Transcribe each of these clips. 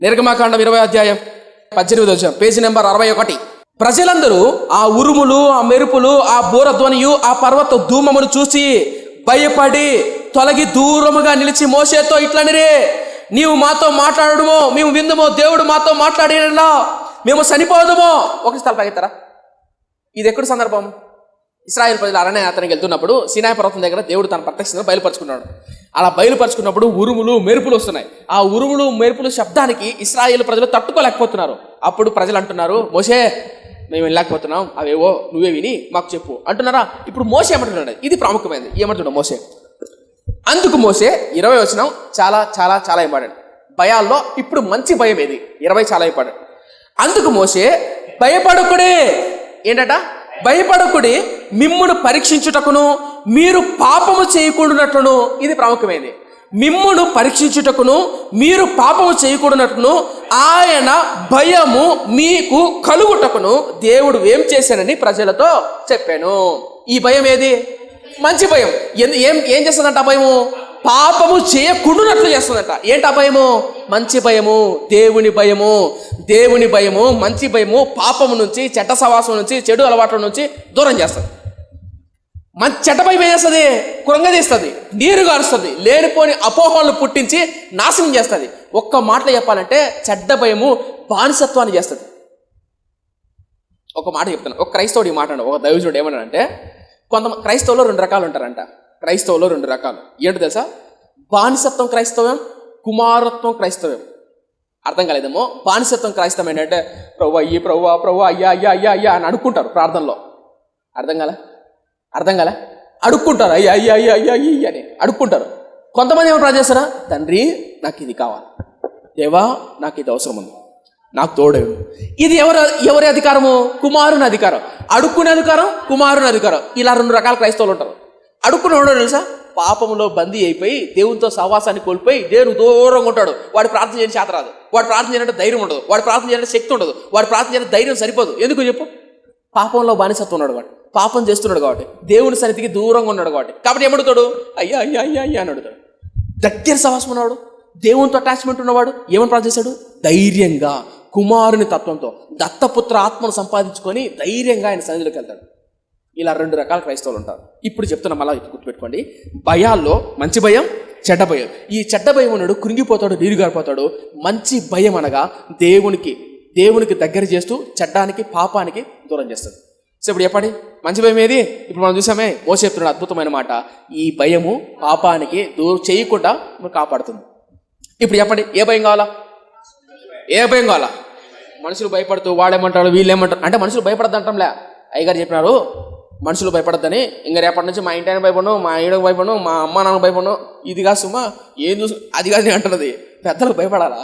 నిర్గమకాండం 20వ అధ్యాయం 18వ వచనం, పేజీ నెంబర్ 61. ప్రజలందరూ ఆ ఉరుములు, ఆ మెరుపులు, ఆ బూరధ్వనియు, ఆ పర్వత ధూమమును చూసి భయపడి తొలగి దూరముగా నిలిచి మోషేతో ఇట్లనిరే, నీవు మాతో మాట్లాడడమో మేము విందుమో, దేవుడు మాతో మాట్లాడినా మేము చనిపోదమో. ఒక స్థలం పగెత్తారా? ఇది ఎక్కడ సందర్భం? ఇశ్రాయేల్ ప్రజలు అరణ్యయాత్రకు వెళ్తున్నప్పుడు సీనాయి పర్వతం దగ్గర దేవుడు తన ప్రత్యక్షతను బయలుపరుచుకున్నాడు. అలా బయలుపరుచుకున్నప్పుడు ఉరుములు మెరుపులు వస్తున్నాయి. ఆ ఉరుములు మెరుపులు శబ్దానికి ఇశ్రాయేల్ ప్రజలు తట్టుకోలేకపోతున్నారు. అప్పుడు ప్రజలు అంటున్నారు, మోషే మేము వెళ్ళలేకపోతున్నాం, అవేవో నువ్వే విని మాకు చెప్పు అంటున్నారా. ఇప్పుడు మోషే ఏమంటున్నాడు? ఇది ప్రాముఖ్యమైనది. ఏమంటున్నాడు మోషే? అందుకు మోషే 20 వచనం చాలా చాలా చాలా ఇంపార్టెంట్. భయాల్లో ఇప్పుడు మంచి భయం ఏది? 20 చాలా ఇంపార్టెంట్. అందుకు మోషే భయపడకుడే, ఏంటట? భయపడకుడి, మిమ్మును పరీక్షించుటకును మీరు పాపము చేయకూడనట్లును. ఇది ప్రాముఖ్యమైనది. మిమ్మును పరీక్షించుటకును మీరు పాపము చేయకూడనట్లును ఆయన భయము మీకు కలుగుటకును దేవుడు ఏం చేశానని ప్రజలతో చెప్పాను. ఈ భయం ఏది? మంచి భయం. ఏం చేస్తుందంట? భయము పాపము చేయకుండానట్లు చేస్తుందంట. ఏంట భయము? మంచి భయము, దేవుని భయము. దేవుని భయము, మంచి భయము పాపము నుంచి, చెడ్డ సవాసం నుంచి, చెడు అలవాట్ల నుంచి దూరం చేస్తుంది. చెడ్డ భయం ఏం చేస్తుంది? కృంగదీస్తుంది, నీరు గారుస్తుంది, లేనిపోని అపోహలను పుట్టించి నాశనం చేస్తుంది. ఒక్క మాటలో చెప్పాలంటే చెడ్డ భయము బానిసత్వాన్ని చేస్తుంది. ఒక మాట చెప్తాను. ఒక క్రైస్తవుడు ఈ మాట అన్నాడు, ఒక దైవజనుడు ఏమన్నాడంటే, కొంతమంది క్రైస్తవులో 2 రకాలు ఉంటారంట. క్రైస్తవులో 2 రకాలు ఏంటో తెలుసా? బానిసత్వం క్రైస్తవం, కుమారత్వం క్రైస్తవం. అర్థం కాలేదేమో. బానిసత్వం క్రైస్తవం ఏంటంటే ప్రభు అయ్యి ప్రభు అయ్యా అయ్యా అయ్యా అయ్యా అని అడుక్కుంటారు ప్రార్థనలో. అర్థం కాలే అడుక్కుంటారు, అయ్యా అయ్యా అయ్యా అయ్యా అయ్యా అని అడుక్కుంటారు. కొంతమంది ఏమో ప్రార్థన చేస్తారా? తండ్రి నాకు ఇది కావాలి, దేవా నాకు ఇది అవసరం ఉంది, నాకు తోడేడు. ఇది ఎవరి అధికారము? కుమారుని అధికారం. అడుక్కునే అధికారం, కుమారుని అధికారం. ఇలా 2 రకాల క్రైస్తవులు ఉంటారు. అడుక్కునేవాడు తెలుసా? పాపంలో బందీ అయిపోయి దేవునితో సహవాసాన్ని కోల్పోయి దేవుడు దూరంగా ఉంటాడు. వాడు ప్రార్థన చేయని చేత రాదు, వాడు ప్రార్థన చేయాలంటే ధైర్యం ఉండదు, వాడు ప్రార్థన చేయాలంటే శక్తి ఉండదు, వాడు ప్రార్థన చేయాలంటే ధైర్యం సరిపోదు. ఎందుకు చెప్పు? పాపంలో బానిసత్వం ఉన్నాడు కాబట్టి, పాపం చేస్తున్నాడు కాబట్టి, దేవుని సన్నిధికి దూరంగా ఉన్నాడు కాబట్టి ఏమడుతాడు? అయ్యా అయ్యా అయ్యా అయ్యా అని అడుగుతాడు. దగ్గర సహవాసం ఉన్నవాడు, దేవునితో అటాచ్మెంట్ ఉన్నవాడు ఏమని ప్రార్థన చేశాడు? ధైర్యంగా కుమారుని తత్వంతో దత్తపుత్ర ఆత్మను సంపాదించుకొని ధైర్యంగా ఆయన సన్నిధిలోకి వెళ్తాడు. ఇలా 2 రకాల క్రైస్తవులు ఉంటారు. ఇప్పుడు చెప్తున్నా, మళ్ళీ గుర్తుపెట్టుకోండి. భయాల్లో మంచి భయం, చెడ్డ భయం. ఈ చెడ్డ భయం ఉన్నాడు కృంగిపోతాడు, నీరు గారిపోతాడు. మంచి భయం అనగా దేవునికి దగ్గర చేస్తూ చెడ్డానికి పాపానికి దూరం చేస్తుంది. సో ఇప్పుడు చెప్పండి, మంచి భయం ఏది? ఇప్పుడు మనం చూసామే, మోషే చెప్తున్నాడు అద్భుతమైన మాట. ఈ భయము పాపానికి దూరం చేయకుండా కాపాడుతుంది. ఇప్పుడు చెప్పండి, ఏ భయం కావాలా? ఏ భయం కావాలా? మనుషులు భయపడుతూ వాడేమంటాడు, వీళ్ళేమంటారు అంటే మనుషులు భయపడద్దంటాంలే. అయ్యగారు చెప్పినారు మనుషులు భయపడద్దని. ఇంకా రేపటి నుంచి మా ఇంటి ఆయన భయపడను, మా ఈడకు భయపడను, మా అమ్మ నాన్నకు భయపడను. ఇది కాదు సుమా, ఏం చూసు అది కాదు నేను అంటున్నది. పెద్దలకు భయపడాలా?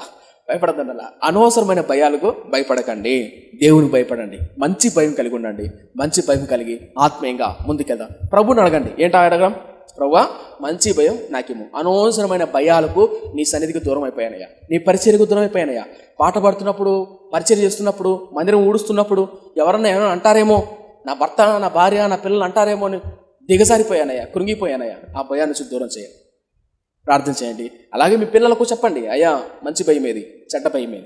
భయపడద్దంటలా. అనవసరమైన భయాలకు భయపడకండి, దేవునికి భయపడండి, మంచి భయం కలిగి ఉండండి. మంచి భయం కలిగి ఆత్మీయంగా ముందుకెళ్దాం. ప్రభుని అడగండి. ఏంటో అడగడం? ప్రభువా మంచి భయం నాకేమో. అనవసరమైన భయాలకు నీ సన్నిధికి దూరం అయిపోయానయ్యా, నీ పరిచర్యకు దూరం అయిపోయానయ్యా. పాట పాడుతున్నప్పుడు, పరిచర్య చేస్తున్నప్పుడు, మందిరం ఊడుస్తున్నప్పుడు ఎవరన్నా ఏమైనా అంటారేమో, నా భర్త, నా భార్య, నా పిల్లలు అంటారేమో అని దిగజారిపోయానయ్యా, కృంగిపోయానయ్యా. ఆ భయాన్ని నుంచి దూరం చేయండి, ప్రార్థన చేయండి. అలాగే మీ పిల్లలకు చెప్పండి, అయ్యా మంచి భయం ఏది, చెడ్డ భయం ఏది.